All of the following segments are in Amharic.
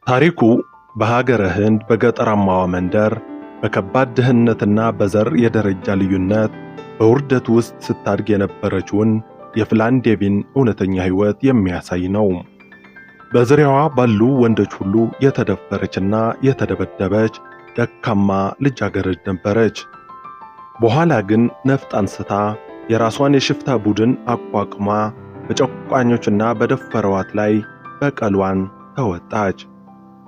ታሪኩ በሀገረ ህንድ በገጠራማዋ መንደር በከባድ ድህነትና በዘር የደረጃ ልዩነት በውርደት ውስጥ ስታድግ የነበረችውን የፍላን ዴቪን እውነተኛ ሕይወት የሚያሳይ ነው። በዙሪያዋ ባሉ ወንዶች ሁሉ የተደፈረችና የተደበደበች ደካማ ልጃገረድ ነበረች። በኋላ ግን ነፍጥ አንስታ የራሷን የሽፍታ ቡድን አቋቁማ በጨቋኞችና በደፈረዋት ላይ በቀሏን ተወጣች።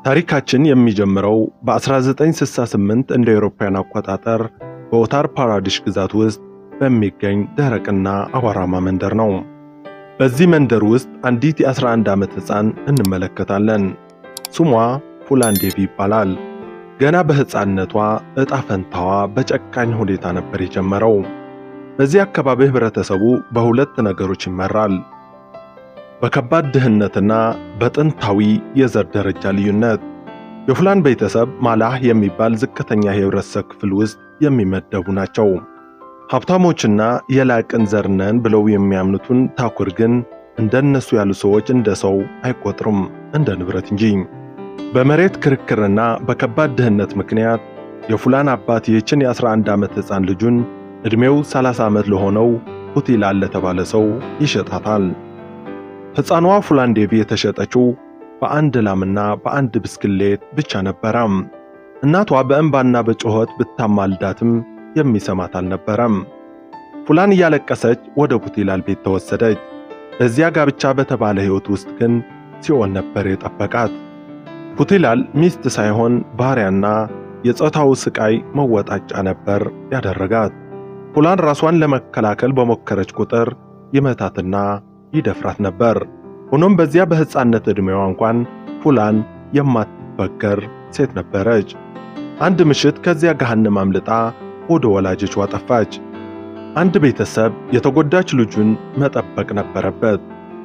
ታሪካችን የሚጀምረው በ1968 እንደ አውሮፓውያን አቆጣጠር በኡታር ፕራዴሽ ግዛት ውስጥ በሚገኝ ደረቅና አቧራማ መንደር ነው። በዚህ መንደር ውስጥ አንዲት የ11 ዓመት ሕፃን እንመለከታለን። ስሟ ፉላን ዴቪ ይባላል። ገና በሕፃንነቷ ዕጣ ፈንታዋ በጨካኝ ሁኔታ ነበር የጀመረው። በዚህ አካባቢ ህብረተሰቡ በሁለት ነገሮች ይመራል፤ በከባድ ድህነትና በጥንታዊ የዘር ደረጃ ልዩነት። የፉላን ቤተሰብ ማላህ የሚባል ዝቅተኛ የህብረተሰብ ክፍል ውስጥ የሚመደቡ ናቸው። ሀብታሞችና የላቅን ዘር ነን ብለው የሚያምኑትን ታኩር ግን እንደነሱ ያሉ ሰዎች እንደ ሰው አይቆጥሩም፣ እንደ ንብረት እንጂ። በመሬት ክርክርና በከባድ ድህነት ምክንያት የፉላን አባት ይህችን የ11 ዓመት ሕፃን ልጁን ዕድሜው 30 ዓመት ለሆነው ፑቲላል ለተባለ ሰው ይሸጣታል። ሕፃኗ ፉላን ዴቪ የተሸጠችው በአንድ ላምና በአንድ ብስክሌት ብቻ ነበረም። እናቷ በእንባና በጩኸት ብታማልዳትም የሚሰማት አልነበረም። ፉላን እያለቀሰች ወደ ፑቲላል ቤት ተወሰደች። በዚያ ጋብቻ በተባለ ሕይወት ውስጥ ግን ሲኦል ነበር የጠበቃት። ፑቲላል ሚስት ሳይሆን ባሪያና የጾታው ስቃይ መወጣጫ ነበር ያደረጋት። ፉላን ራሷን ለመከላከል በሞከረች ቁጥር ይመታትና ይደፍራት ነበር። ሆኖም በዚያ በሕፃንነት ዕድሜዋ እንኳን ፉላን የማትበገር ሴት ነበረች። አንድ ምሽት ከዚያ ገሃነም አምልጣ ወደ ወላጆቿ ጠፋች። አንድ ቤተሰብ የተጎዳች ልጁን መጠበቅ ነበረበት።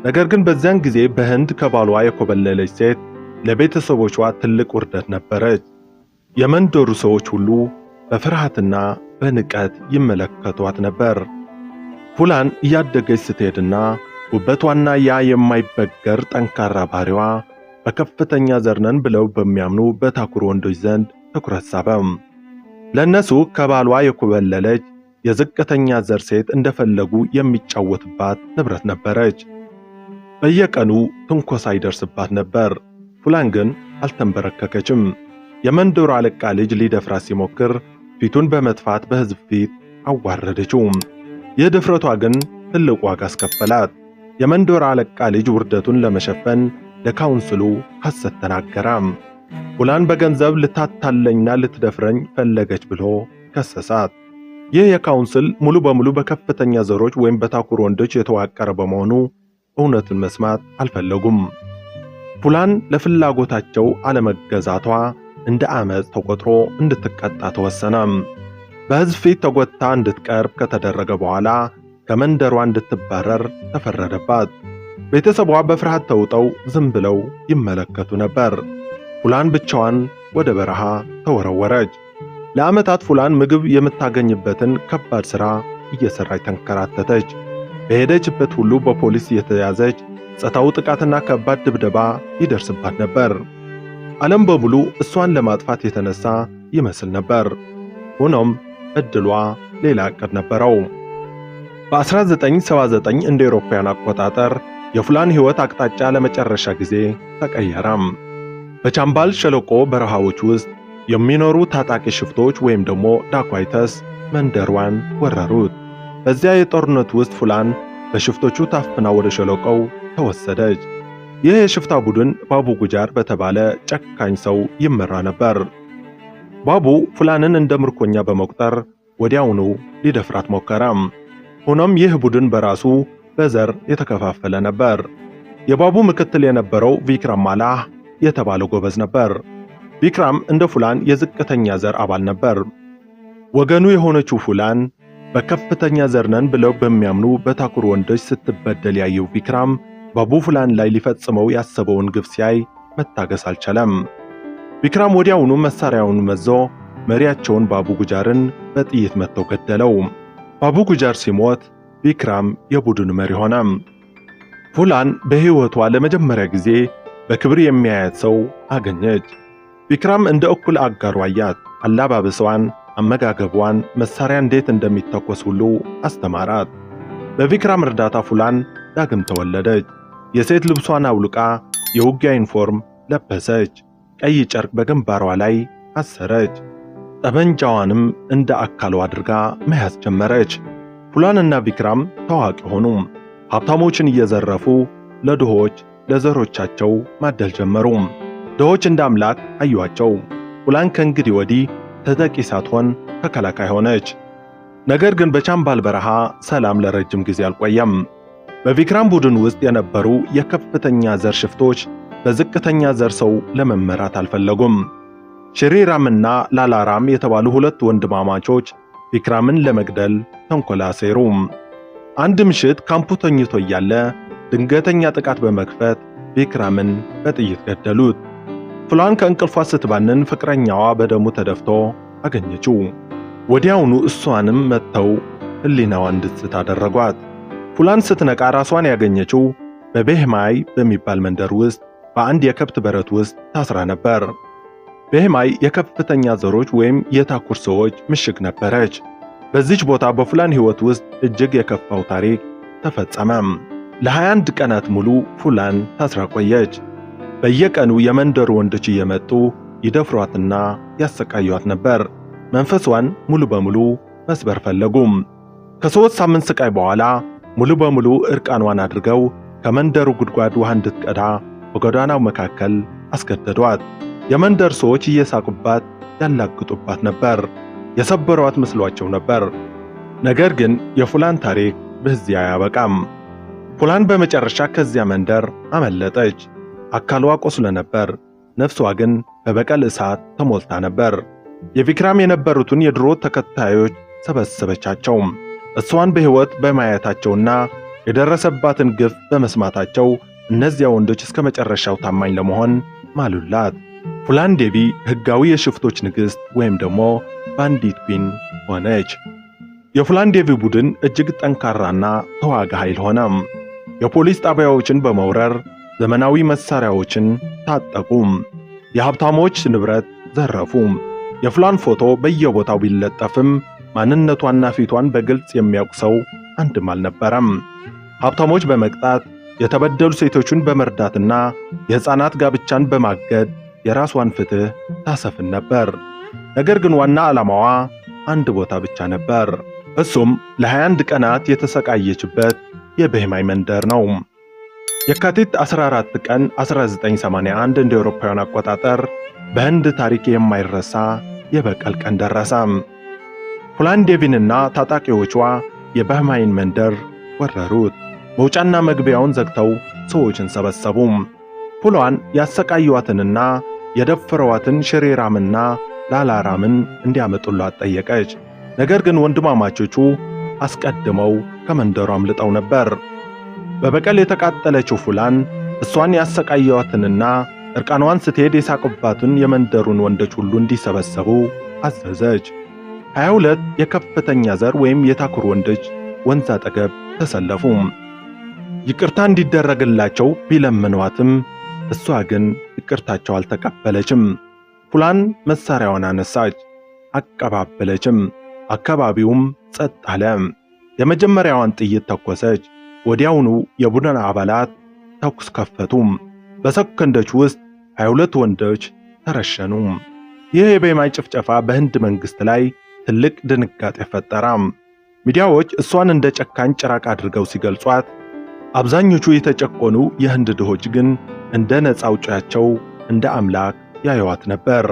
ነገር ግን በዚያን ጊዜ በህንድ ከባሏ የኮበለለች ሴት ለቤተሰቦቿ ትልቅ ውርደት ነበረች። የመንደሩ ሰዎች ሁሉ በፍርሃትና በንቀት ይመለከቷት ነበር። ፉላን እያደገች ስትሄድና ውበቷና ያ የማይበገር ጠንካራ ባህሪዋ በከፍተኛ ዘር ነን ብለው በሚያምኑ በታኩር ወንዶች ዘንድ ትኩረት ሳበም። ለነሱ ከባሏ የኮበለለች የዝቅተኛ ዘር ሴት እንደፈለጉ የሚጫወትባት ንብረት ነበረች። በየቀኑ ትንኮሳ ይደርስባት ነበር። ፉላን ግን አልተንበረከከችም። የመንደሩ አለቃ ልጅ ሊደፍራት ሲሞክር ፊቱን በመጥፋት በሕዝብ ፊት አዋረደችው። የድፍረቷ ግን ትልቅ ዋጋ አስከፈላት። የመንደሩ አለቃ ልጅ ውርደቱን ለመሸፈን ለካውንስሉ ሐሰት ተናገረ። ፉላን በገንዘብ ልታታለኝና ልትደፍረኝ ፈለገች ብሎ ከሰሳት። ይህ የካውንስል ሙሉ በሙሉ በከፍተኛ ዘሮች ወይም በታኩር ወንዶች የተዋቀረ በመሆኑ እውነትን መስማት አልፈለጉም። ፉላን ለፍላጎታቸው አለመገዛቷ እንደ ዓመፅ ተቆጥሮ እንድትቀጣ ተወሰነ። በሕዝብ ፊት ተጎታ እንድትቀርብ ከተደረገ በኋላ ከመንደሯ እንድትባረር ተፈረደባት። ቤተሰቧ በፍርሃት ተውጠው ዝም ብለው ይመለከቱ ነበር። ፉላን ብቻዋን ወደ በረሃ ተወረወረች። ለዓመታት ፉላን ምግብ የምታገኝበትን ከባድ ሥራ እየሠራች ተንከራተተች። በሄደችበት ሁሉ በፖሊስ የተያዘች፣ ጾታዊ ጥቃትና ከባድ ድብደባ ይደርስባት ነበር። ዓለም በሙሉ እሷን ለማጥፋት የተነሳ ይመስል ነበር። ሆኖም ዕድሏ ሌላ ዕቅድ ነበረው። በ1979 እንደ አውሮፓውያን አቆጣጠር የፉላን ሕይወት አቅጣጫ ለመጨረሻ ጊዜ ተቀየረም። በቻምባል ሸለቆ በረሃዎች ውስጥ የሚኖሩ ታጣቂ ሽፍቶች ወይም ደግሞ ዳኳይተስ መንደሯን ወረሩት። በዚያ የጦርነት ውስጥ ፉላን በሽፍቶቹ ታፍና ወደ ሸለቆው ተወሰደች። ይህ የሽፍታ ቡድን ባቡ ጉጃር በተባለ ጨካኝ ሰው ይመራ ነበር። ባቡ ፉላንን እንደ ምርኮኛ በመቁጠር ወዲያውኑ ሊደፍራት ሞከረ። ሆኖም ይህ ቡድን በራሱ በዘር የተከፋፈለ ነበር። የባቡ ምክትል የነበረው ቪክራም ማላህ የተባለው ጎበዝ ነበር። ቪክራም እንደ ፉላን የዝቅተኛ ዘር አባል ነበር። ወገኑ የሆነችው ፉላን በከፍተኛ ዘር ነን ብለው በሚያምኑ በታኩር ወንዶች ስትበደል ያየው ቪክራም ባቡ ፉላን ላይ ሊፈጽመው ያሰበውን ግፍ ሲያይ መታገስ አልቻለም። ቪክራም ወዲያውኑ መሳሪያውን መዞ መሪያቸውን ባቡ ጉጃርን በጥይት መትቶ ገደለው። ባቡ ጉጃር ሲሞት ቪክራም የቡድኑ መሪ ሆነ። ፉላን በሕይወቷ ለመጀመሪያ ጊዜ በክብር የሚያያት ሰው አገኘች። ቪክራም እንደ እኩል አጋሩ አያት። አለባበሷን፣ አመጋገቧን፣ መሳሪያ እንዴት እንደሚተኮስ ሁሉ አስተማራት። በቪክራም እርዳታ ፉላን ዳግም ተወለደች። የሴት ልብሷን አውልቃ የውጊያ ዩኒፎርም ለበሰች። ቀይ ጨርቅ በግንባሯ ላይ አሰረች። ጠመንጃዋንም እንደ አካሏ አድርጋ መያዝ ጀመረች። ፉላንና ቪክራም ታዋቂ ሆኑ። ሀብታሞችን እየዘረፉ ለድሆች ለዘሮቻቸው ማደል ጀመሩ። ድሆች እንደ አምላክ አዩአቸው። ፉላን ከእንግዲህ ወዲህ ተጠቂ ሳትሆን ተከላካይ ሆነች። ነገር ግን በቻምባል በረሃ ሰላም ለረጅም ጊዜ አልቆየም። በቪክራም ቡድን ውስጥ የነበሩ የከፍተኛ ዘር ሽፍቶች በዝቅተኛ ዘር ሰው ለመመራት አልፈለጉም። ሽሪራምና ላላራም የተባሉ ሁለት ወንድማማቾች ቪክራምን ለመግደል ተንኮል አሴሩ። አንድ ምሽት ካምፑ ተኝቶ እያለ ድንገተኛ ጥቃት በመክፈት ቪክራምን በጥይት ገደሉት። ፉላን ከእንቅልፏ ስትባንን ፍቅረኛዋ በደሙ ተደፍቶ አገኘችው። ወዲያውኑ እሷንም መተው ሕሊናዋ እንድትስት አደረጓት። ፉላን ስትነቃ ራሷን ያገኘችው በቤህማይ በሚባል መንደር ውስጥ በአንድ የከብት በረት ውስጥ ታስራ ነበር። ቤህማይ የከፍተኛ ዘሮች ወይም የታኩር ሰዎች ምሽግ ነበረች። በዚች ቦታ በፉላን ሕይወት ውስጥ እጅግ የከፋው ታሪክ ተፈጸመ። ለ21 ቀናት ሙሉ ፉላን ታስራ ቆየች። በየቀኑ የመንደሩ ወንዶች እየመጡ ይደፍሯትና ያሰቃዩአት ነበር። መንፈሷን ሙሉ በሙሉ መስበር ፈለጉም። ከ3 ሳምንት ስቃይ በኋላ ሙሉ በሙሉ እርቃኗን አድርገው ከመንደሩ ጉድጓድ ውሃ እንድትቀዳ በጎዳናው መካከል አስገደዷት። የመንደር ሰዎች እየሳቁባት ያላግጡባት ነበር። የሰበሯት መስሏቸው ነበር። ነገር ግን የፉላን ታሪክ በዚያ አያበቃም። ፉላን በመጨረሻ ከዚያ መንደር አመለጠች። አካሏ ቆስሎ ነበር። ነፍሷ ግን በበቀል እሳት ተሞልታ ነበር። የቪክራም የነበሩትን የድሮ ተከታዮች ሰበሰበቻቸው። እሷን በሕይወት በማየታቸውና የደረሰባትን ግፍ በመስማታቸው እነዚያ ወንዶች እስከ መጨረሻው ታማኝ ለመሆን ማሉላት። ፉላን ዴቪ ሕጋዊ የሽፍቶች ንግሥት ወይም ደግሞ ባንዲት ኩዊን ሆነች። የፉላን ዴቪ ቡድን እጅግ ጠንካራና ተዋጊ ኃይል ሆነ። የፖሊስ ጣቢያዎችን በመውረር ዘመናዊ መሳሪያዎችን ታጠቁ። የሀብታሞች ንብረት ዘረፉ። የፉላን ፎቶ በየቦታው ቢለጠፍም ማንነቷና ፊቷን በግልጽ የሚያውቅ ሰው አንድም አልነበረም። ሀብታሞች በመቅጣት የተበደሉ ሴቶችን በመርዳትና የሕፃናት ጋብቻን በማገድ የራሷን ፍትህ ታሰፍን ነበር። ነገር ግን ዋና ዓላማዋ አንድ ቦታ ብቻ ነበር። እሱም ለ21 ቀናት የተሰቃየችበት የቤህማይ መንደር ነው። የካቲት 14 ቀን 1981 እንደ አውሮፓውያን አቆጣጠር በህንድ ታሪክ የማይረሳ የበቀል ቀን ደረሰ። ፉላን ዴቪንና ታጣቂዎቿ የቤህማይን መንደር ወረሩት። መውጫና መግቢያውን ዘግተው ሰዎችን ሰበሰቡ። ፉላን ያሰቃዩዋትንና የደፈረዋትን ሽሪራምና ላላራምን እንዲያመጡላት ጠየቀች። ነገር ግን ወንድማማቾቹ አስቀድመው ከመንደሩ አምልጠው ነበር። በበቀል የተቃጠለችው ፉላን እሷን ያሰቃዩዋትንና እርቃኗን ስትሄድ የሳቁባትን የመንደሩን ወንዶች ሁሉ እንዲሰበሰቡ አዘዘች። 22 የከፍተኛ ዘር ወይም የታኩር ወንዶች ወንዝ አጠገብ ተሰለፉ። ይቅርታ እንዲደረግላቸው ቢለምኗትም እሷ ግን ይቅርታቸው አልተቀበለችም። ፉላን መሳሪያዋን አነሳች፣ አቀባበለችም። አካባቢውም ጸጥ አለ። የመጀመሪያዋን ጥይት ተኮሰች። ወዲያውኑ የቡድን አባላት ተኩስ ከፈቱ። በሰከንዶች ውስጥ 22 ወንዶች ተረሸኑ። ይህ የቤህማይ ጭፍጨፋ በህንድ መንግሥት ላይ ትልቅ ድንጋጤ ፈጠረ። ሚዲያዎች እሷን እንደ ጨካኝ ጭራቅ አድርገው ሲገልጿት፣ አብዛኞቹ የተጨቆኑ የህንድ ድሆች ግን እንደ ነፃ አውጪያቸው እንደ አምላክ ያዩዋት ነበር።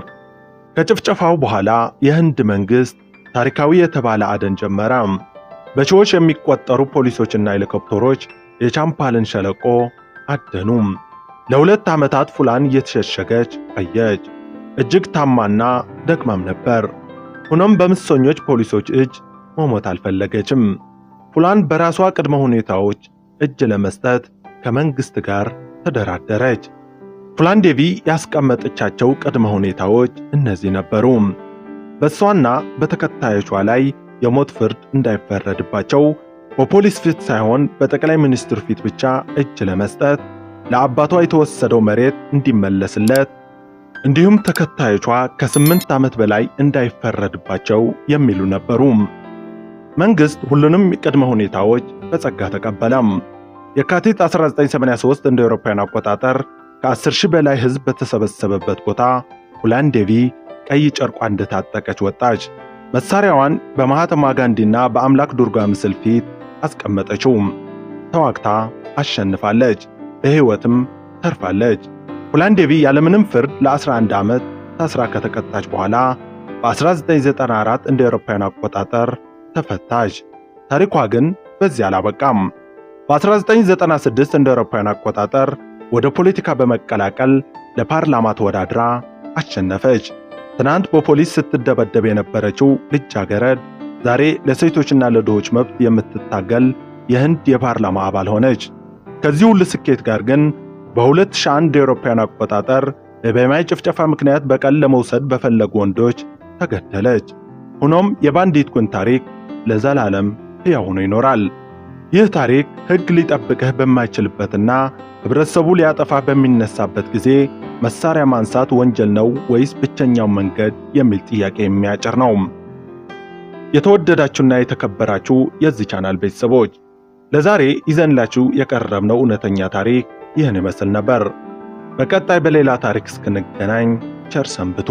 ከጭፍጨፋው በኋላ የህንድ መንግሥት ታሪካዊ የተባለ አደን ጀመረ። በሺዎች የሚቆጠሩ ፖሊሶችና ሄሊኮፕተሮች የቻምፓልን ሸለቆ አደኑ። ለ2 ዓመታት ፉላን እየተሸሸገች ቆየች። እጅግ ታማና ደክማም ነበር። ሆኖም በምሰኞች ፖሊሶች እጅ መሞት አልፈለገችም። ፉላን በራሷ ቅድመ ሁኔታዎች እጅ ለመስጠት ከመንግሥት ጋር ተደራደረች። ፉላን ዴቪ ያስቀመጠቻቸው ቅድመ ሁኔታዎች እነዚህ ነበሩ። በእሷና በተከታዮቿ ላይ የሞት ፍርድ እንዳይፈረድባቸው በፖሊስ ፊት ሳይሆን በጠቅላይ ሚኒስትር ፊት ብቻ እጅ ለመስጠት፣ ለአባቷ የተወሰደው መሬት እንዲመለስለት እንዲሁም ተከታዮቿ ከ8 ዓመት በላይ እንዳይፈረድባቸው የሚሉ ነበሩ። መንግስት ሁሉንም ቅድመ ሁኔታዎች በጸጋ ተቀበለም። የካቲት 1983 እንደ አውሮፓውያን አቆጣጠር ከ10,000 በላይ ሕዝብ በተሰበሰበበት ቦታ ሁላንዴቪ ቀይ ጨርቋ እንደታጠቀች ወጣች። መሳሪያዋን በማህተማ ጋንዲና በአምላክ ዱርጋ ምስል ፊት አስቀመጠችው። ተዋግታ አሸንፋለች፣ በሕይወትም ተርፋለች። ሁላንዴቪ ያለምንም ፍርድ ለ11 ዓመት ታስራ ከተቀጣች በኋላ በ1994 እንደ አውሮፓውያን አቆጣጠር ተፈታች። ታሪኳ ግን በዚህ አላበቃም። በ1996 እንደ አውሮፓውያን አቆጣጠር ወደ ፖለቲካ በመቀላቀል ለፓርላማ ተወዳድራ አሸነፈች። ትናንት በፖሊስ ስትደበደብ የነበረችው ልጃገረድ ዛሬ ለሴቶችና ለድሆች መብት የምትታገል የህንድ የፓርላማ አባል ሆነች። ከዚህ ሁሉ ስኬት ጋር ግን በ2001 የአውሮፓውያን አቆጣጠር በበማይ ጭፍጨፋ ምክንያት በቀል ለመውሰድ በፈለጉ ወንዶች ተገደለች። ሆኖም የባንዲት ኩን ታሪክ ለዘላለም ሕያው ሆኖ ይኖራል። ይህ ታሪክ ሕግ ሊጠብቅህ በማይችልበትና ህብረተሰቡ ሊያጠፋ በሚነሳበት ጊዜ መሳሪያ ማንሳት ወንጀል ነው ወይስ ብቸኛው መንገድ የሚል ጥያቄ የሚያጭር ነው። የተወደዳችሁና የተከበራችሁ የዚህ ቻናል ቤተሰቦች ለዛሬ ይዘንላችሁ የቀረብነው እውነተኛ ታሪክ ይህን ይመስል ነበር። በቀጣይ በሌላ ታሪክ እስክንገናኝ ቸር ሰንብቱ።